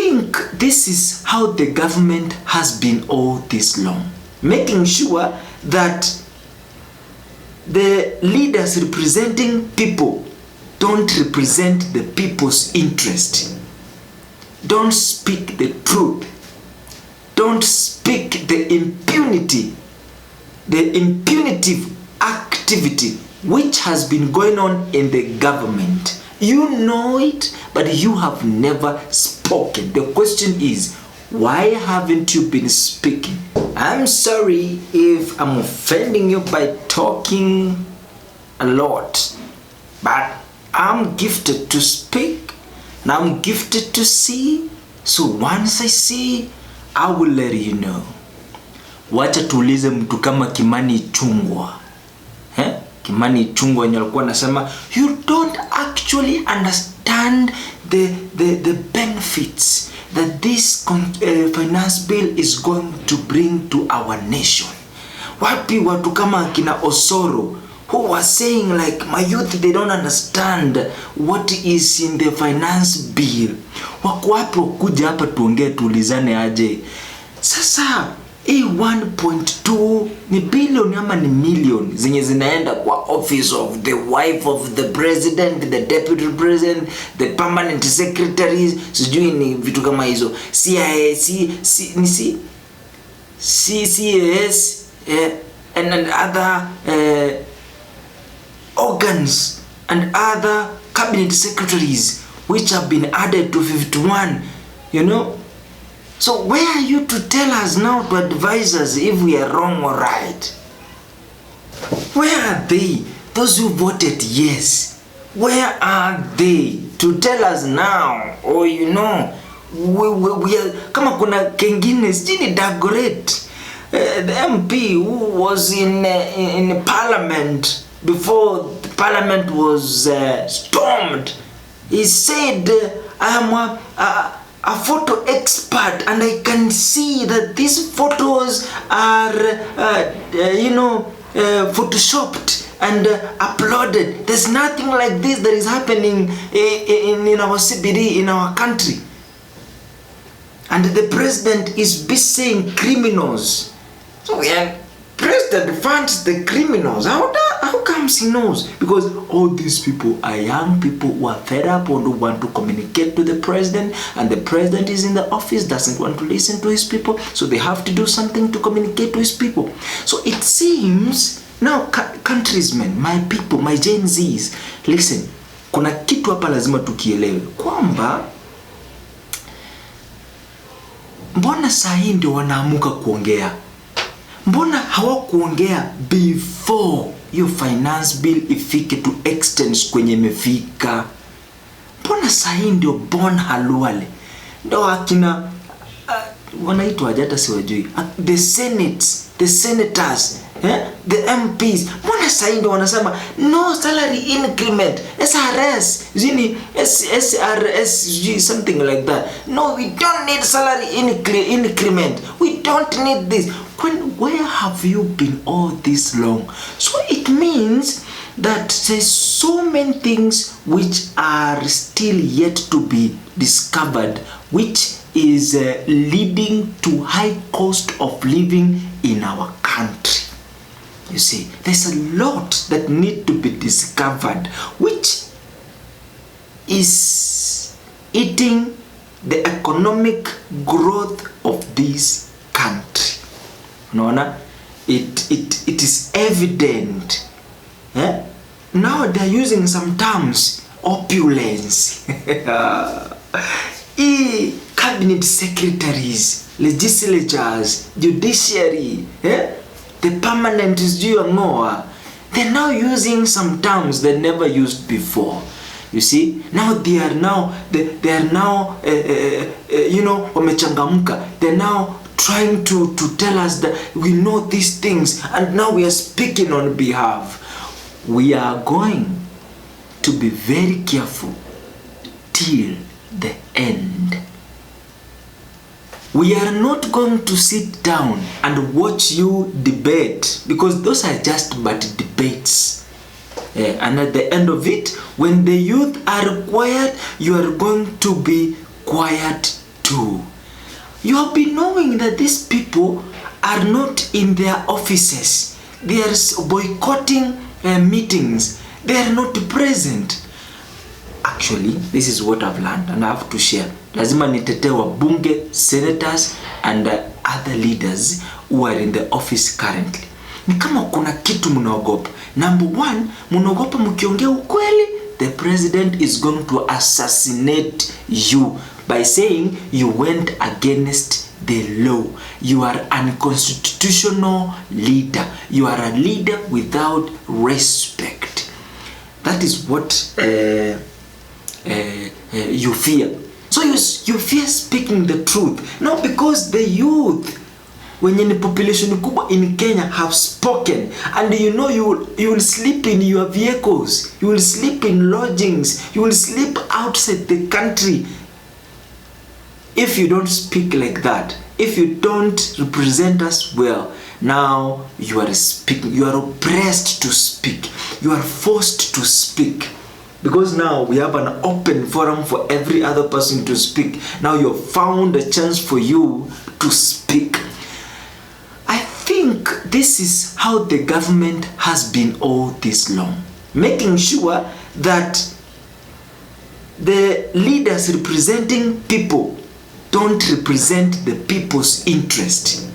think this is how the government has been all this long, making sure that the leaders representing people don't represent the people's interest, don't speak the truth, don't speak the impunitive activity which has been going on in the government. You know it, but you have never spoken. The question is, why haven't you been speaking? I'm sorry if I'm offending you by talking a lot, but I'm gifted to speak and I'm gifted to see. So once I see, I will let you know. Wacha tuulize mtu kama Kimani Ichung'wah. Kimani Ichung'wah yenye alikuwa anasema you don't actually understand the benefits that this finance bill is going to bring to our nation. Wapi watu kama kina Osoro who was saying like, my youth, they don't understand what is in the finance bill. Wako hapo kuja hapa tuongee tuulizane aje. Sasa hii 1.2 ni billion ama ni million zenye zinaenda kwa office of the wife of the president, the deputy president, the permanent secretaries, sijui ni vitu kama hizo. CAS and other organs and other cabinet secretaries which have been added to 51, you know. So where are you to tell us now, to advise us if we are wrong or right? Where are they? Those who voted yes. Where are they to tell us now? Or you know, we are, kama kuna kengine sijini Dagoret, the MP who was in parliament before the parliament was stormed. He said, I am a photo expert and I can see that these photos are photoshopped and uploaded. There's nothing like this that is happening in our CBD, in our country. And the president is busy saying criminals. So the president funds the criminals. How comes he knows? Because all these people are young people who are fed up or who want to communicate to the president, and the president is in the office, doesn't want to listen to his people, so they have to do something to communicate to his people. So it seems now, countrymen, my people, my Gen Zs, listen, kuna kitu hapa lazima tukielewe kwamba mbona saa hii ndio wanaamuka kuongea? Mbona hawakuongea before your finance bill ifike to extents kwenye imefika? Mbona saa hii ndio bon haluale? Ndio akina wanaitwa hata siwajui, the senators, the MPs. Mbona saa hii ndio wanasema no salary increment, SRS, SRS, something like that. No, we don't need salary increment. We don't need this. Where have you been all this long? So it means that there's so many things which are still yet to be discovered, which is leading to high cost of living in our country. You see, there's a lot that need to be discovered, which is eating the economic growth of this country. Unaona, it is evident. Now they're using some terms, opulence. Cabinet secretaries, legislatures, judiciary, the permanent is due more. They're now using some terms they never used before. You see, now they are now wamechangamka. They're now trying to tell us that we know these things and now we are speaking on behalf. We are going to be very careful till the end. We are not going to sit down and watch you debate, because those are just but debates. And at the end of it, when the youth are quiet, you are going to be quiet 2. You have been knowing that these people are not in their offices. They are boycotting meetings. They are not present. Actually, this is what I've learned and I have to share. Lazima nitetee wabunge, senators and other leaders who are in the office currently. Ni kama kuna kitu mnaogopa. Number 1, mnaogopa mkiongea ukweli, the president is going to assassinate you by saying you went against the law. You are an unconstitutional leader. You are a leader without respect. That is what you fear. So you fear speaking the truth. Now because the youth, wenye ni population kubwa in Kenya, have spoken, and you know you will sleep in your vehicles, you will sleep in lodgings, you will sleep outside the country if you don't speak like that, if you don't represent us well. Now you are speaking, you are oppressed to speak, you are forced to speak, because now we have an open forum for every other person to speak. Now you have found a chance for you to speak. I think this is how the government has been all this long, making sure that the leaders representing people don't represent the people's interest.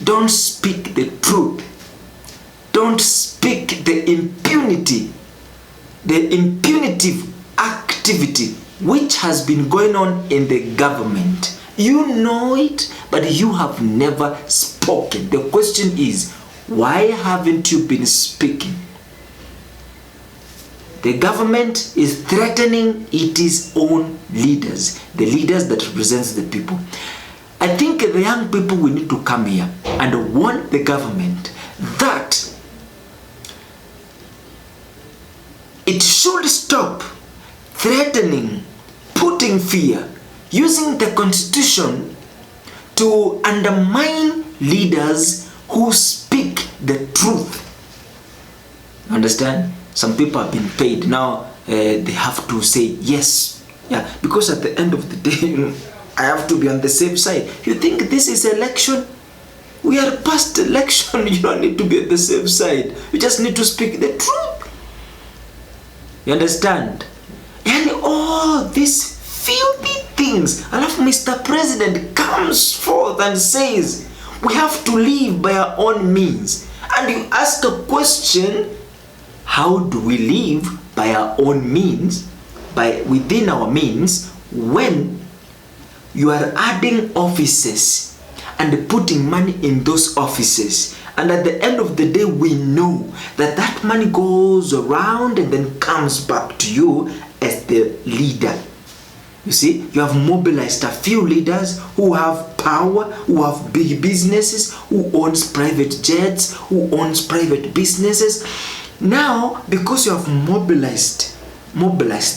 Don't speak the truth. Don't speak the impunity, the impunitive activity which has been going on in the government. You know it, but you have never spoken. The question is, why haven't you been speaking? The government is threatening its own leaders, the leaders that represents the people. I think the young people will need to come here and warn the government that it should stop threatening, putting fear, using the constitution to undermine leaders who speak the truth. Understand? Some people have been paid. Now they have to say yes. Yeah, because at the end of the day, I have to be on the safe side. You think this is election? We are past election. You don't need to be on the safe side. You just need to speak the truth. You understand? And all these filthy things. And if Mr. President comes forth and says, we have to live by our own means. And you ask a question, how do we live by our own means, by within our means, when you are adding offices and putting money in those offices, and at the end of the day we know that that money goes around and then comes back to you as the leader. You see, you have mobilized a few leaders who have power, who have big businesses, who owns private jets, who owns private businesses. Now, because you have mobilized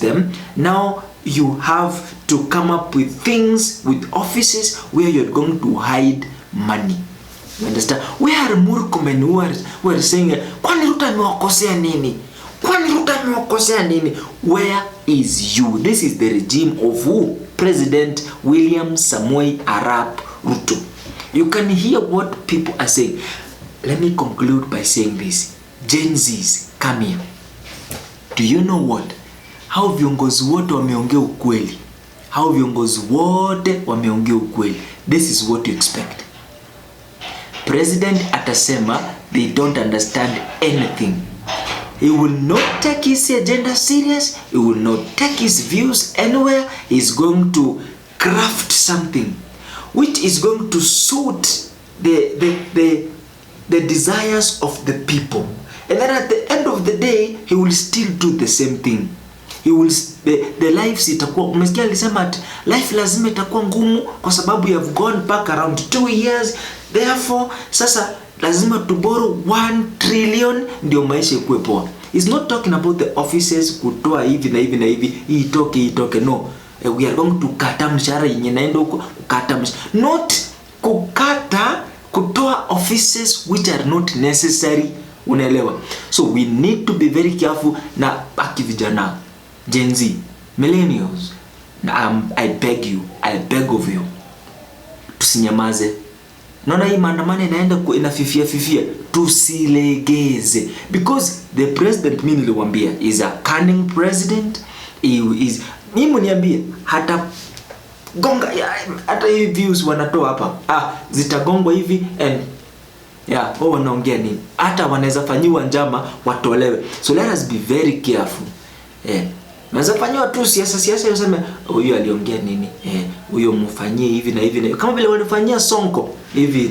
them, now you have to come up with things, with offices where you're going to hide money. You understand? We are Murkomen who are saying, kwani Ruto amewakosea nini? Kwani Ruto amewakosea nini? Where is you? This is the regime of who? President William Samoei Arap Ruto. You can hear what people are saying. Let me conclude by saying this. Gen Zs, come here. Do you know what? How viongozi wote wameongea ukweli. How viongozi wote wameongea ukweli. This is what you expect. President atasema they don't understand anything. He will not take his agenda serious. He will not take his views anywhere. He's going to craft something which is going to suit the desires of the people. And then at the end of the day, he will still do the same thing. He will, the lives itakuwa, umesikia alisema ati life lazima itakuwa ngumu kwa sababu you have gone back around 2 years. Therefore, sasa lazima to borrow 1 trillion ndio maisha ikuwe poa. He's not talking about the offices kutoa hivi na hivi na hivi, hii itoke. No, we are going to kata mshahara yenye naenda huko, kukata mshahara. Not kukata, kutoa offices which are not necessary. Unaelewa? So we need to be very careful na akivijana, Gen Z, millennials. I beg you, I beg of you, tusinyamaze. Naona hii maandamano inaenda inafifia, tusilegeze, because the president, mimi niliwaambia, is a cunning president. He is, mimi niambie, hata gonga, hata hii views wanatoa hapa, zitagongwa hivi and wao wanaongea nini, hata wanaweza fanyiwa njama watolewe. So let us be very careful. Naweza fanywa tu siasa yoseme huyu aliongea nini, huyo mfanyie hivi na hivi, kama vile walifanyia Sonko hivi,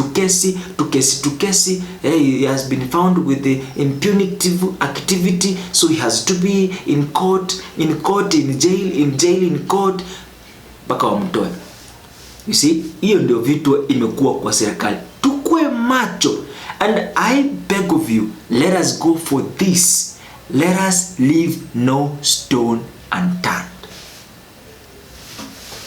tukesi. He has been found with the impunitive activity, so he has to be in jail in court mpaka wamtoe. You see, hiyo ndio vitu imekuwa kwa serikali. Tukue macho, and I beg of you, let us go for this. Let us leave no stone unturned.